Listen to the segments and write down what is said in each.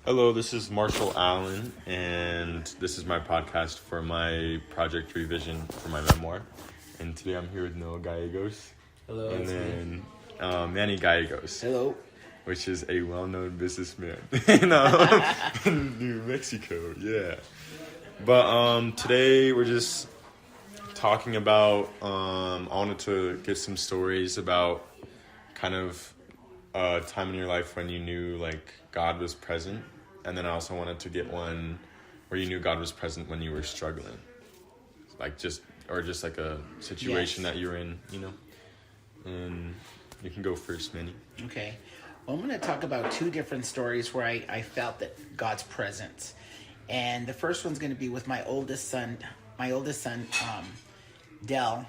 Hello, this is Marshall Allen, and this is my podcast for my project revision for my memoir. And today I'm here with Noah Gallegos. Hello. And then Manny Gallegos. Hello. Which is a well-known businessman in New Mexico. Yeah. But today we're just talking about, I wanted to get some stories about kind of a time in your life when you knew like God was present. And then I also wanted to get one where you knew God was present when you were struggling. Like just like a situation that you're in, you know? And you can go first, Manny. Okay. Well, I'm going to talk about two different stories where I felt that God's presence. And the first one's going to be with my oldest son, Dell.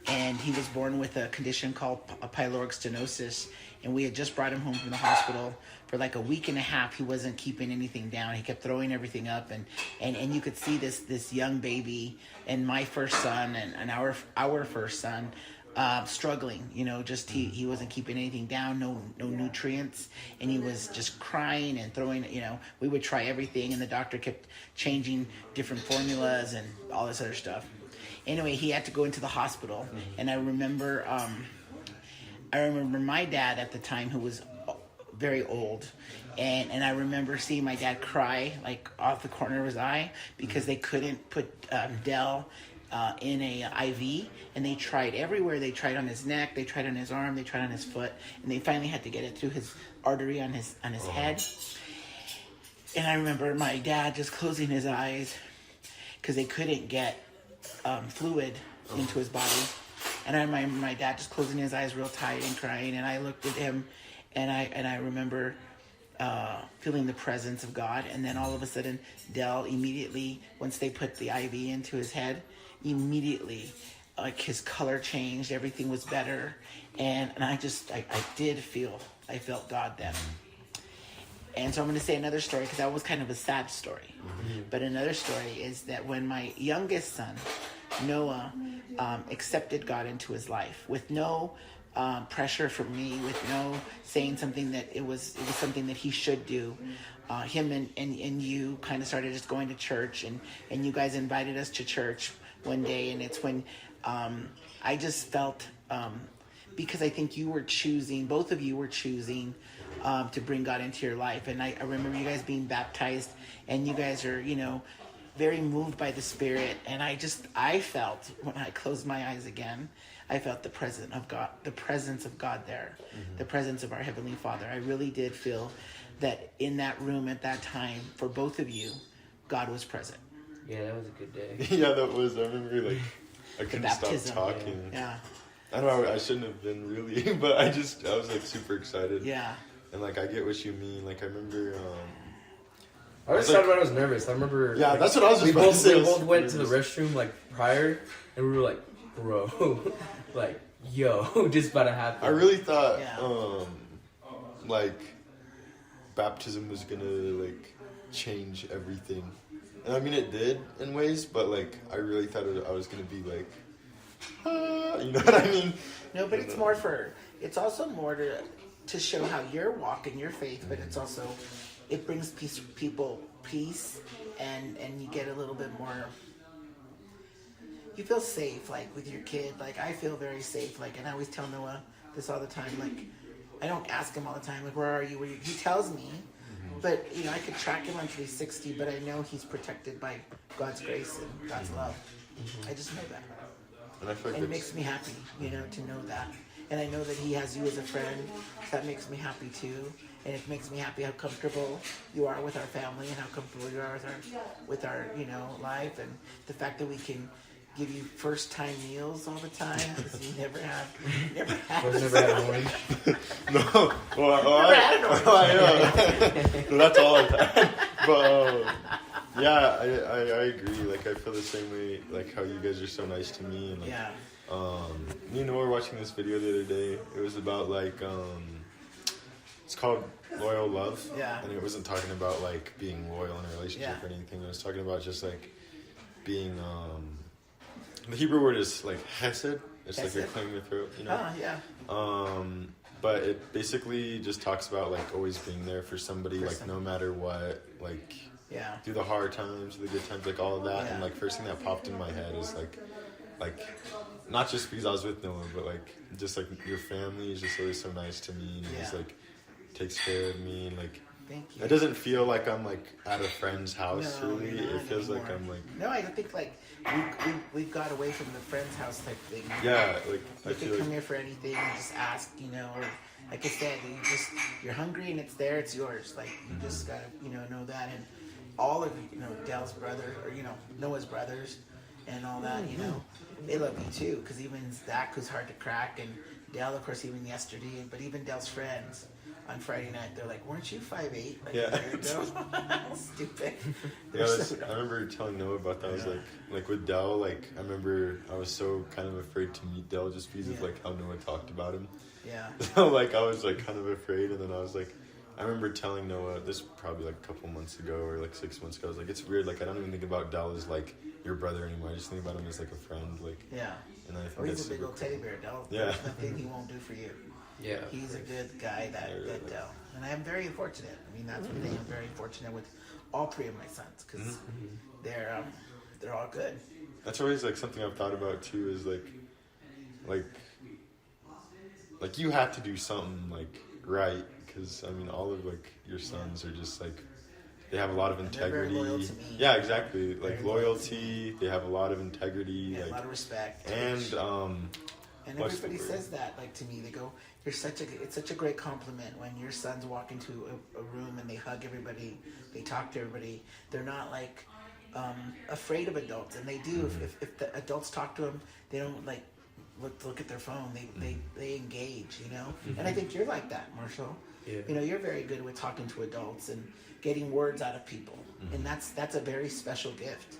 And he was born with a condition called pyloric stenosis. And we had just brought him home from the hospital. For like a week and a half, he wasn't keeping anything down. He kept throwing everything up. And you could see this young baby and my first son and our first son struggling. You know, just he wasn't keeping anything down, no nutrients. And he was just crying and throwing, you know, we would try everything. And the doctor kept changing different formulas and all this other stuff. Anyway, he had to go into the hospital. And I remember my dad at the time, who was very old, and I remember seeing my dad cry like off the corner of his eye because they couldn't put Dell in a IV, and they tried everywhere. They tried on his neck, they tried on his arm, they tried on his foot, and they finally had to get it through his artery on his head. And I remember my dad just closing his eyes because they couldn't get fluid into his body. And I remember my dad just closing his eyes real tight and crying. And I looked at him, and I remember feeling the presence of God. And then all of a sudden, Dell immediately, once they put the IV into his head, immediately, like his color changed. Everything was better. And I felt God then. And so I'm going to say another story because that was kind of a sad story. But another story is that when my youngest son, Noah, accepted God into his life with no pressure from me, with no saying something that it was something that he should do. Him and you kind of started just going to church, and you guys invited us to church one day, and it's when I just felt, because I think both of you were choosing to bring God into your life. And I remember you guys being baptized, and you guys are, you know, very moved by the Spirit. And I felt, when I closed my eyes again, I felt the presence of God there, the presence of our Heavenly Father. I really did feel that in that room at that time, for both of you, God was present. Yeah, that was a good day. Yeah, that was. I remember like I couldn't stop talking. Yeah. I don't know. I shouldn't have been really, but I was like super excited. Yeah. And like I get what you mean. Like I remember. I was excited when I was nervous. I remember. Yeah, like, that's what I was just about to say. We both went to the restroom like prior, and we were like, "Bro, like, yo, just about to happen." I really thought, like, baptism was gonna like change everything, and I mean it did in ways. But like, I really thought I was gonna be like, you know what I mean? No, but it's also more to show how you're walking your faith, but it's also, it brings people peace, and you get a little bit more, you feel safe, like with your kid. Like I feel very safe, like, and I always tell Noah this all the time, like I don't ask him all the time, like, where are you? He tells me, but you know, I could track him on 360, but I know he's protected by God's grace and God's love. I just know that. And I feel like it makes me happy, you know, to know that. And I know that he has you as a friend. So that makes me happy too. And it makes me happy how comfortable you are with our family and how comfortable you are with our you know, life. And the fact that we can give you first time meals all the time because you never had orange. No. No, that's all I've had. But yeah, I agree. Like I feel the same way. Like how you guys are so nice to me. And like, me and Noah were watching this video the other day. It was about like it's called Loyal Love. Yeah. And it wasn't talking about like being loyal in a relationship or anything. It was talking about just like being the Hebrew word is like hesed. It's hesed. Like you're clearing your throat, you know. Yeah. but it basically just talks about like always being there for somebody, like no matter what, like Yeah. through the hard times, the good times, like all of that. Yeah. And like first thing that popped in my head is like not just because I was with Noah, but like just like your family is just always so nice to me, and just Yeah. like takes care of me, and like Thank you. it doesn't feel like I'm like at a friend's house. No, Really, you're it not feels like anymore. I'm like No, I don't think like we got away from the friend's house type thing. yeah, like I You feel can come like here for anything, you just ask, you know, or like I said, you're hungry and it's there, it's yours. Like you just gotta, you know that, and all of you know, Dell's brother, or you know, Noah's brothers, and all that, you know, they love you too. Because even Zach, who's hard to crack, and Dell, of course, even yesterday, but even Dell's friends on Friday night, they're like, "Weren't you 5'8"? Like Yeah. a year ago?" Stupid. yeah, They're so I remember telling Noah about that. I was like with Dell, like I remember I was so kind of afraid to meet Dell just because of Yeah. like how Noah talked about him. yeah. So like I was like kind of afraid, and then I was like, I remember telling Noah this probably like a couple months ago or like 6 months ago. I was like, it's weird. Like I don't even think about Dell as like your brother anymore. I just think about him as like a friend. Like Yeah. and I think Or that's he's a big super old cool. teddy bear, Dell. Yeah. There's nothing he won't do for you. Yeah. He's a good guy, that Dell. And I'm very fortunate. I mean, that's one thing. I'm very fortunate with all three of my sons because they're all good. That's always like something I've thought about too. Is like you have to do something like right, because I mean all of like your sons are just like they have a lot of they're very integrity. loyal to me. Yeah, exactly. Like Very loyal to loyalty. They have a lot of integrity. Yeah, like a lot of respect. and And what's the everybody word? says that, like to me, they go, it's such a great compliment when your sons walk into a room and they hug everybody, they talk to everybody. They're not like afraid of adults, and they do. If the adults talk to them, they don't like look at their phone. They engage, you know. And I think you're like that, Marshall. Yeah. You know, you're very good with talking to adults and getting words out of people, and that's a very special gift.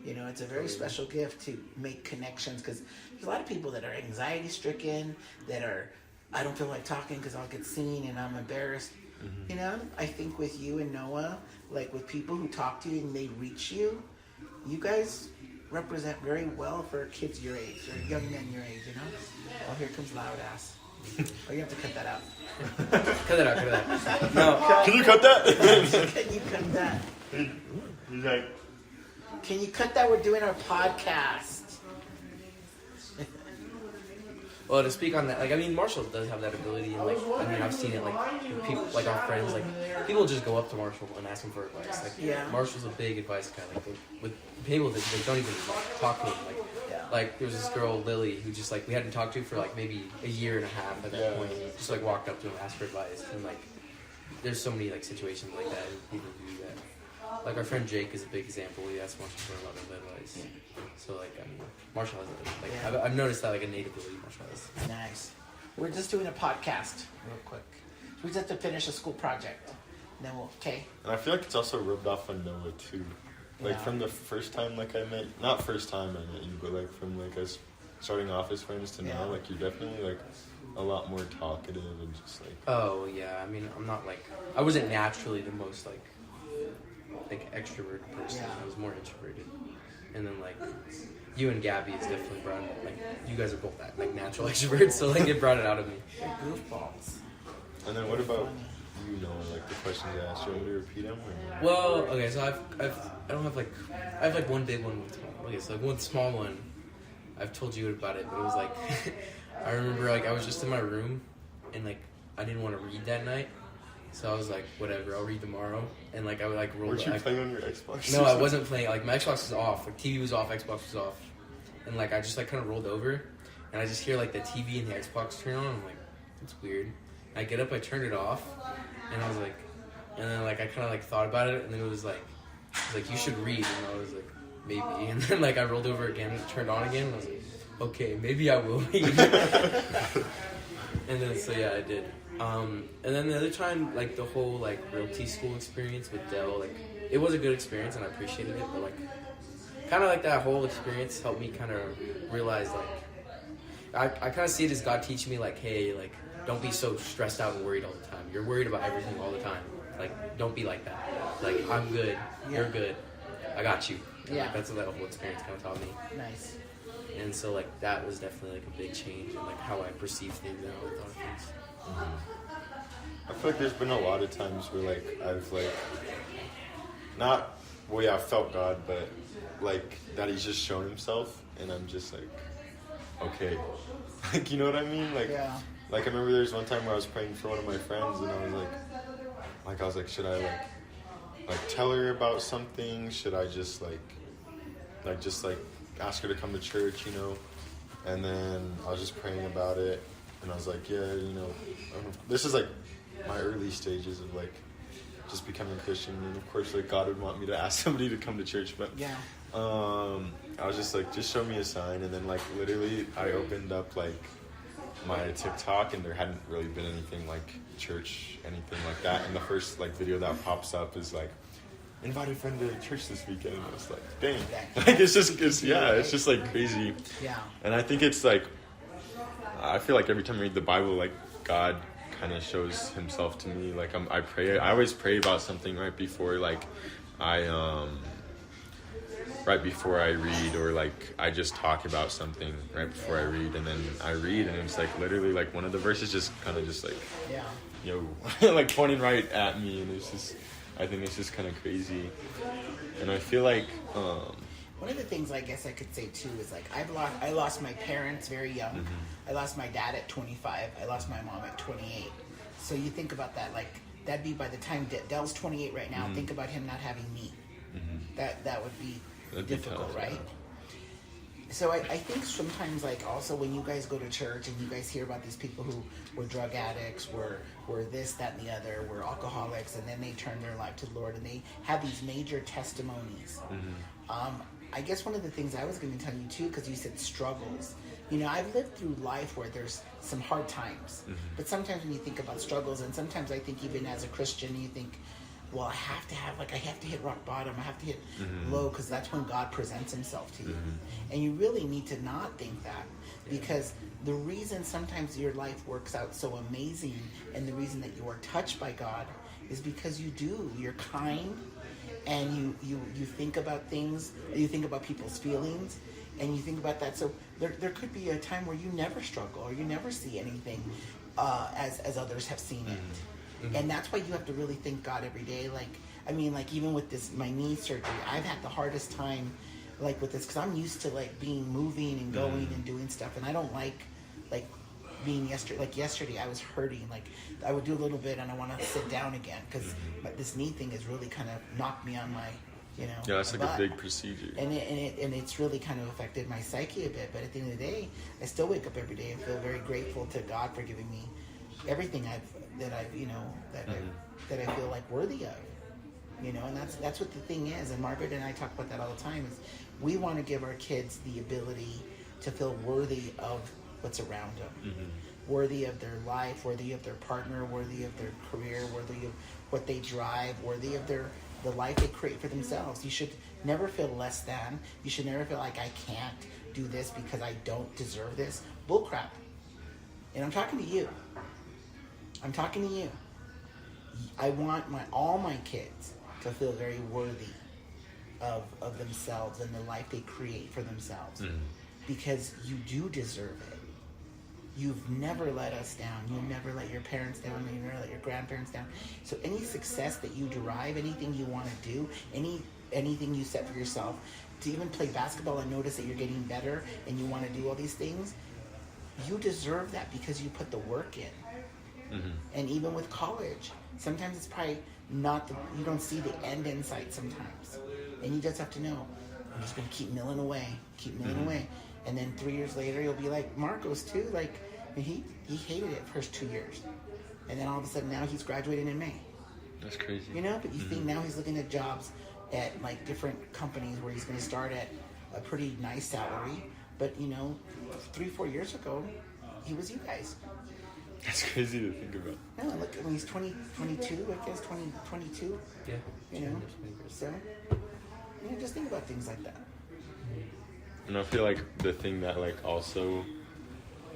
You know, it's a very special gift to make connections, because there's a lot of people that are anxiety stricken, that are, I don't feel like talking because I'll get seen and I'm embarrassed. You know, I think with you and Noah, like with people who talk to you and they reach you, you guys represent very well for kids your age or young men your age, you know? Oh, here comes loud ass. Oh, you have to cut that out. Cut it out, cut it out. No. can you cut that? Can you cut that? He's like, Can you cut that? We're doing our podcast. Well, to speak on that, like, I mean, Marshall does have that ability, and, like, I mean, I've seen it, like, with people, like, our friends, like, people just go up to Marshall and ask him for advice. Like, Yeah. Marshall's a big advice guy, like, with people that they don't even, like, talk to him, like, Yeah. like, there was this girl, Lily, who just, like, we hadn't talked to for, like, maybe a year and a half at that Yeah. point, just, like, walked up to him, asked for advice, and, like, there's so many, like, situations like that, and people do that. Like, our friend Jake is a big example. He asks Marshall for a lot of advice. So, like, I mean, Marshall has, like, Yeah. I've noticed that, like, innate ability Marshall has. Nice. We're just doing a podcast real quick. We just have to finish a school project. And then we'll, okay? and I feel like it's also rubbed off on Noah too. Like Yeah. from the first time like I met, not first time I met you, but like from like us starting off as friends to Yeah. now, like you're definitely like a lot more talkative and just like Oh, yeah. I mean, I'm not, like, I wasn't naturally the most, like extroverted person. Yeah. I was more introverted. And then, like, you and Gabby has definitely brought it, like, you guys are both that, like, natural extroverts, so, like, it brought it out of me. They're goofballs. And then what about you know like the questions I asked? You want me to repeat them? Or? Well, okay, so I don't have, like, I have, like, one big one. Okay, so, like, one small one. I've told you about it, but it was, like, I remember, like, I was just in my room, and, like, I didn't want to read that night. So I was like, whatever, I'll read tomorrow. And, like, I would, like, roll Weren't you back. playing on your Xbox? No, I wasn't playing. Like, my Xbox was off. Like, TV was off, Xbox was off. And, like, I just, like, kind of rolled over. And I just hear, like, the TV and the Xbox turn on. I'm like, it's weird. And I get up, I turned it off. And I was like, and then, like, I kind of, like, thought about it. And then it was like, you should read. And I was like, maybe. And then, like, I rolled over again and it turned on again. And I was like, okay, maybe I will read. And then, so, yeah, I did. And then the other time, like, the whole, like, realty school experience with Dell, like, it was a good experience and I appreciated it, but, like, kind of like that whole experience helped me kind of realize, like, I kind of see it as God teaching me, like, hey, like, don't be so stressed out and worried all the time. You're worried about everything all the time. Like, don't be like that. Like, I'm good. You're good. I got you. And, Yeah. like, that's what that whole experience kind of taught me. Nice. And so, like, that was definitely, like, a big change in, like, how I perceive things and how I thought of things. I feel like there's been a lot of times where like I've like not well yeah I felt God, but like that He's just shown Himself, and I'm just like, okay, like you know what I mean? Like Yeah. like I remember there's one time where I was praying for one of my friends, and I was like should I like tell her about something? Should I just like ask her to come to church, you know? And then I was just praying about it, and I was like, yeah, you know, this is like my early stages of like just becoming a Christian, and of course like God would want me to ask somebody to come to church, but Yeah. I was just like, just show me a sign. And then like literally I opened up like my TikTok, and there hadn't really been anything like church, anything like that, and the first like video that pops up is like, invite a friend to church this weekend, and I was like, dang, like it's just like crazy. Yeah. And I think it's like, I feel like every time I read the Bible, like God kind of shows Himself to me. Like I always pray about something right before like right before I read, or like I just talk about something right before I read, and then I read, and it's like literally like one of the verses just kind of just like, Yeah. yo, like pointing right at me, and it's just, I think it's just kind of crazy. And I feel like One of the things I guess I could say too is like I lost my parents very young. Mm-hmm. I lost my dad at 25. I lost my mom at 28. So you think about that, like that'd be by the time Dell's 28 right now. Mm-hmm. Think about him not having me. That would be That'd be difficult, tough, right? yeah. So I think sometimes like also when you guys go to church and you guys hear about these people who were drug addicts, were this, that, and the other, were alcoholics, and then they turn their life to the Lord and they have these major testimonies. I guess one of the things I was going to tell you too, because you said struggles. You know, I've lived through life where there's some hard times, but sometimes when you think about struggles, and sometimes I think even as a Christian, you think, well, I have to hit rock bottom. I have to hit low, because that's when God presents Himself to you. And you really need to not think that, because the reason sometimes your life works out so amazing, and the reason that you are touched by God, is because you're kind, and you think about things, you think about people's feelings, and you think about that. So there could be a time where you never struggle, or you never see anything as others have seen it. And that's why you have to really thank God every day. Like, I mean, like even with my knee surgery, I've had the hardest time like with this, because I'm used to like moving and going and doing stuff, and I don't like being yesterday I was hurting. Like I would do a little bit and I want to sit down again, because this knee thing has really kind of knocked me on my, you know. Yeah, that's like butt. a big procedure. And it's really kind of affected my psyche a bit. But at the end of the day, I still wake up every day and feel very grateful to God for giving me everything that I feel like worthy of. You know, and that's what the thing is. And Margaret and I talk about that all the time. Is we want to give our kids the ability to feel worthy of what's around them, worthy of their life, worthy of their partner, worthy of their career, worthy of what they drive, worthy of the life they create for themselves. You should never feel less than. You should never feel like I can't do this because I don't deserve this. Bullcrap. And I'm talking to you. I want all my kids to feel very worthy of themselves and the life they create for themselves, because you do deserve it. You've never let us down. You've never let your parents down. You've never let your grandparents down. So any success that you derive, anything you want to do, anything you set for yourself, to even play basketball and notice that you're getting better and you want to do all these things, you deserve that because you put the work in. And even with college, sometimes it's probably not you don't see the end in sight sometimes. And you just have to know, I'm just going to keep milling away. And then 3 years later, you'll be like Marcos too. Like he hated it first 2 years, and then all of a sudden now he's graduating in May. That's crazy. You know, but you think now he's looking at jobs at like different companies where he's going to start at a pretty nice salary. But you know, 3-4 years ago, he was you guys. That's crazy to think about. No, look, when he's 22, I guess 22. Yeah. You know, so just think about things like that. And I feel like the thing that like also,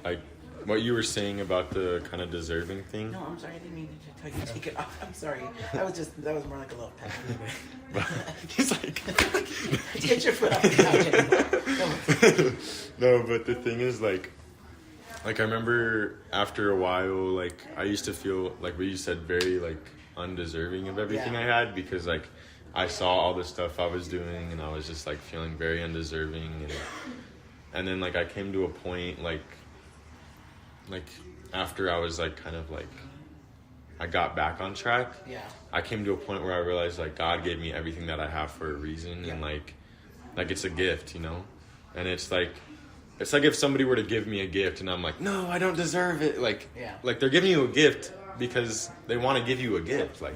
like what you were saying about the kind of deserving thing. No, I'm sorry, I didn't mean to tell you to take it off. I'm sorry. That was more like a little pet. He's like, Get your foot off the couch anymore. no, but the thing is like, like I remember after a while, like I used to feel like what you said, very like undeserving of everything Yeah. I had, because like I saw all the stuff I was doing and I was just like feeling very undeserving, and then like I came to a point like after I was like kind of like I got back on track. Yeah. I came to a point where I realized like God gave me everything that I have for a reason, and like it's a gift, you know? And it's like if somebody were to give me a gift and I'm like, no, I don't deserve it. Like they're giving you a gift because they want to give you a gift. Like,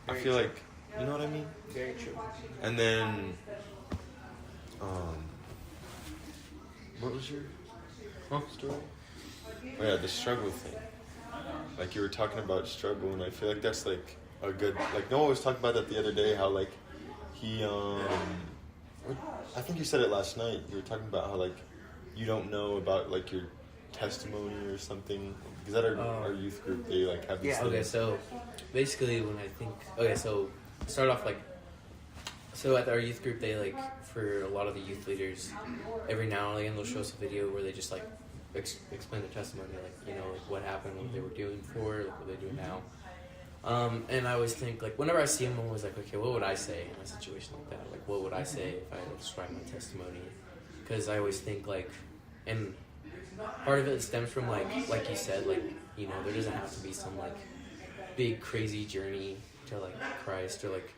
I Very feel true. like, you know what I mean? Very true. And then, what was your story? Oh yeah, the struggle thing. Like you were talking about struggle, and I feel like that's like a good, like Noah was talking about that the other day, how like he, I think you said it last night. You were talking about how like you don't know about like your testimony or something, because at our youth group they like have these Okay, things. so basically when I think, so start off like, so at our youth group they like, for a lot of the youth leaders, every now and again they'll show us a video where they just like explain their testimony, like, you know, like what happened, what they were doing before, like what they're doing now. And I always think, like, whenever I see them, I'm always like, okay, what would I say in a situation like that? Like, what would I say if I had to describe my testimony? Because I always think, like, and part of it stems from, like you said, like, you know, there doesn't have to be some, like, big, crazy journey to, like, Christ, or, like,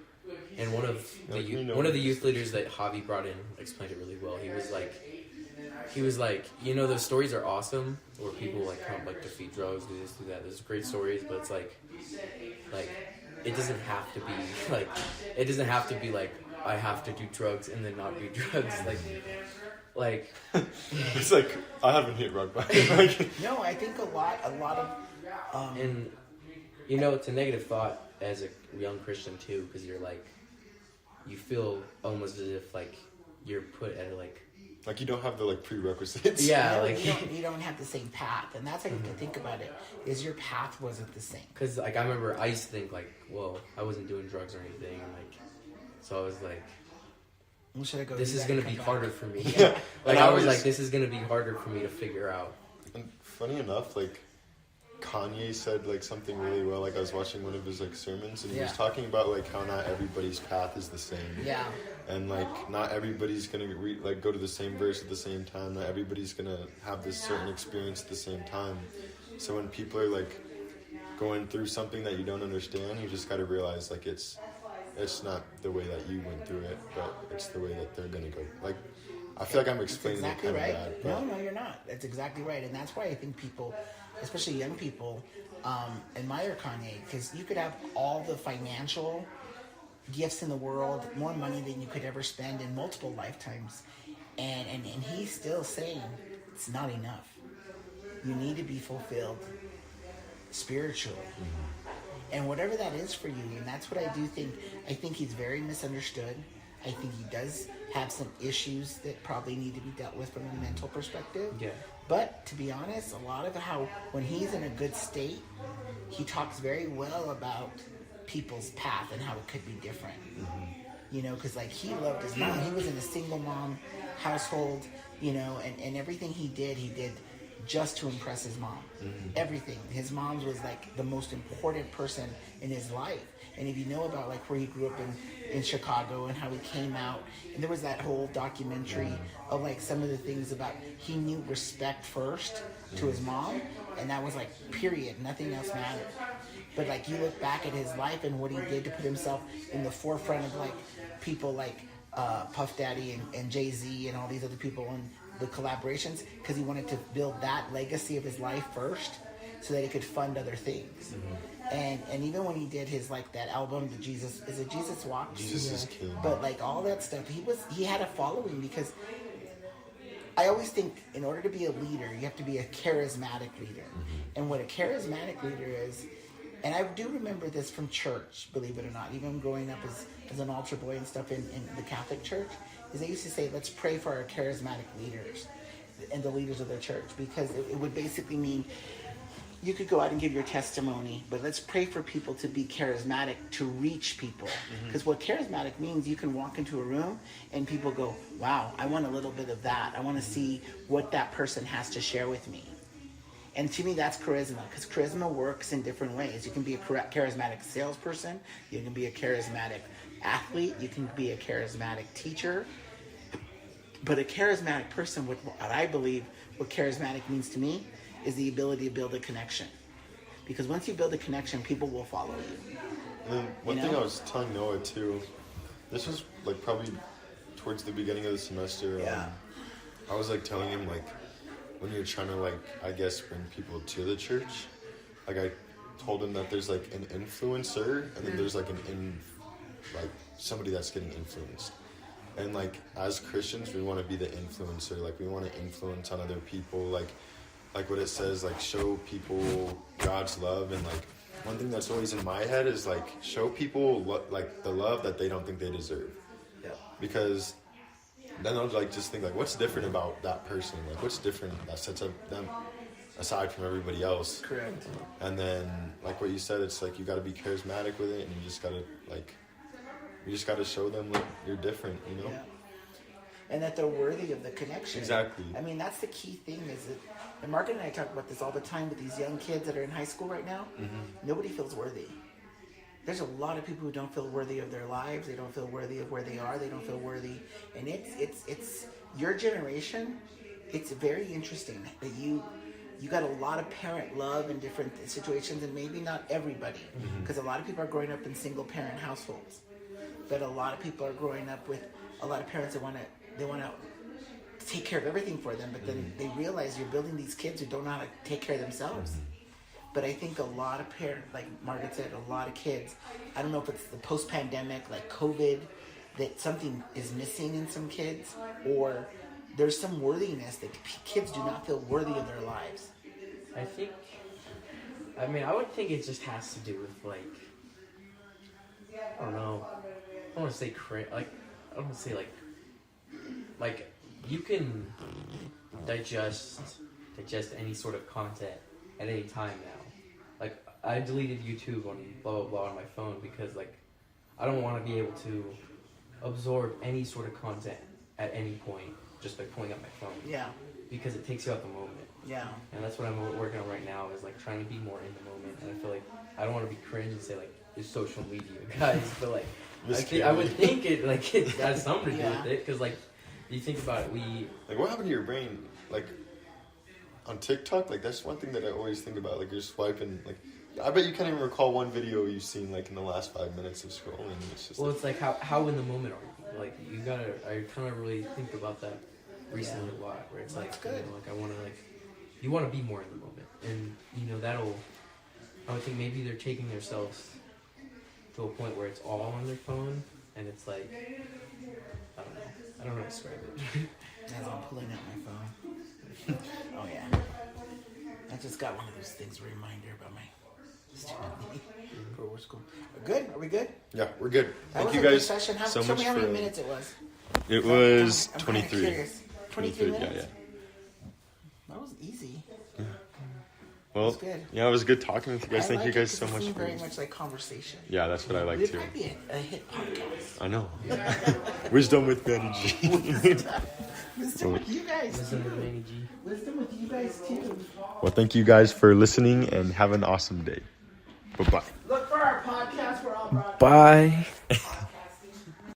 and one of the youth leaders that Javi brought in explained it really well. He was like, you know, those stories are awesome, where people like come like defeat drugs, do this, do that. There's great stories, but it's like it doesn't have to be like I have to do drugs and then not do drugs. Like It's like I haven't hit rock bottom. Like, No, I think a lot of and you know, it's a negative thought as a young Christian too, because you're like, you feel almost as if like you're put at like you don't have the like prerequisites. yeah, no, like you don't have the same path, and that's how you can think about it. Is your path wasn't the same? because like I remember I used to think like, well, I wasn't doing drugs or anything, and like, so I was like, Well, should I go? this do is that gonna and be come harder back? for me. Yeah. Like And I I was was- like, this is gonna be harder for me to figure out. And funny enough, like Kanye said like something really well. Like I was watching one of his like sermons, and he was talking about like how not everybody's path is the same. Yeah. And like not everybody's gonna go to the same verse at the same time. Not everybody's gonna have this certain experience at the same time. So when people are like going through something that you don't understand, you just gotta realize like it's not the way that you went through it, but it's the way that they're gonna go. Like I feel like I'm That's explaining exactly it kind right. of bad. No, you're not. That's exactly right, and that's why I think people, especially young people, admire Kanye, because you could have all the financial gifts in the world, more money than you could ever spend in multiple lifetimes, and he's still saying it's not enough. You need to be fulfilled spiritually. And whatever that is for you, and that's what I do think. I think he's very misunderstood. I think he does have some issues that probably need to be dealt with from a mental perspective. Yeah. But to be honest, a lot of how, when he's in a good state, he talks very well about people's path and how it could be different. You know, because like he loved his mom. He was in a single mom household, you know, and everything he did just to impress his mom. Everything. His mom was like the most important person in his life. And if you know about like where he grew up in Chicago and how he came out, and there was that whole documentary of like some of the things about, he knew respect first to his mom, and that was like period, nothing else mattered. But like you look back at his life and what he did to put himself in the forefront of like people like Puff Daddy and Jay-Z and all these other people and the collaborations, because he wanted to build that legacy of his life first so that he could fund other things. And even when he did his like that album, the Jesus Walks? Jesus is King. But like all that stuff, he had a following, because I always think in order to be a leader, you have to be a charismatic leader. And what a charismatic leader is, and I do remember this from church, believe it or not, even growing up as an altar boy and stuff in the Catholic Church, is they used to say, let's pray for our charismatic leaders and the leaders of their church, because it would basically mean you could go out and give your testimony, but let's pray for people to be charismatic, to reach people. Because what charismatic means, you can walk into a room and people go, wow, I want a little bit of that. I want to see what that person has to share with me. And to me, that's charisma, because charisma works in different ways. You can be a charismatic salesperson. You can be a charismatic athlete. You can be a charismatic teacher. But a charismatic person, what I believe what charismatic means to me, is the ability to build a connection. Because once you build a connection, people will follow you. And then one thing I was telling Noah too, this was like probably towards the beginning of the semester. I was like telling him, like, when you're trying to, like, I guess bring people to the church, like, I told him that there's like an influencer and then there's like like somebody that's getting influenced. And like as Christians, we want to be the influencer. Like, we want to influence on other people. Like what it says, like, show people God's love. And like one thing that's always in my head is like, show people like the love that they don't think they deserve. Yeah. Because then I'll like just think like, what's different about that person? Like, what's different that sets up them aside from everybody else? Correct. And then like what you said, it's like you got to be charismatic with it, and you just got to show them like you're different, you know? Yeah. And that they're worthy of the connection. Exactly. I mean, that's the key thing, is that, and Margaret and I talk about this all the time with these young kids that are in high school right now. Nobody feels worthy. There's a lot of people who don't feel worthy of their lives. They don't feel worthy of where they are. They don't feel worthy. And it's your generation. It's very interesting that you got a lot of parent love in different situations, and maybe not everybody, because a lot of people are growing up in single parent households. But a lot of people are growing up with a lot of parents that want to take care of everything for them, but then they realize you're building these kids who don't know how to take care of themselves. But I think a lot of parents, like Margaret said, a lot of kids, I don't know if it's the post-pandemic, like COVID, that something is missing in some kids, or there's some worthiness that kids do not feel worthy of their lives. I would think it just has to do with, like, I don't know. I don't want to say I don't want to say like you can digest any sort of content at any time now. Like, I deleted YouTube on blah blah blah on my phone because, like, I don't want to be able to absorb any sort of content at any point just by pulling up my phone. Yeah. Because it takes you out the moment. Yeah. And that's what I'm working on right now, is like trying to be more in the moment. And I feel like I don't want to be cringe and say like it's social media, guys, but like I would think it has something to do with it, because like you think about it, like, what happened to your brain? Like on TikTok, like that's one thing that I always think about. Like, you're swiping, like I bet you can't even recall one video you've seen like in the last 5 minutes of scrolling. It's just it's like how in the moment are you? Like, you gotta, I kind of really think about that recently a lot, where it's That's like, good. you know, like I want to you want to be more in the moment, and you know I would think maybe they're taking themselves to a point where it's all on their phone, and it's like, I don't know how to describe it. As I'm pulling out my phone. Oh yeah. I just got one of those things, a reminder about my student for work school. Good? Are we good? yeah, we're good. That Thank was you a good guys session. so Show much me how for. many minutes it was. It was I'm kinda 23. curious. 23 Yeah, minutes? yeah. That was easy. Well, That's good. yeah, it was good talking with you guys. Thank you guys so much It for. very much like conversation. Yeah, that's what I like It too. might be a hit podcast. I know. Wisdom with Manny G. Wisdom with you guys. Listen to Manny G. Wisdom with you guys too. Well, thank you guys for listening, and have an awesome day. Bye bye. Look for our podcast. We're all brought Bye.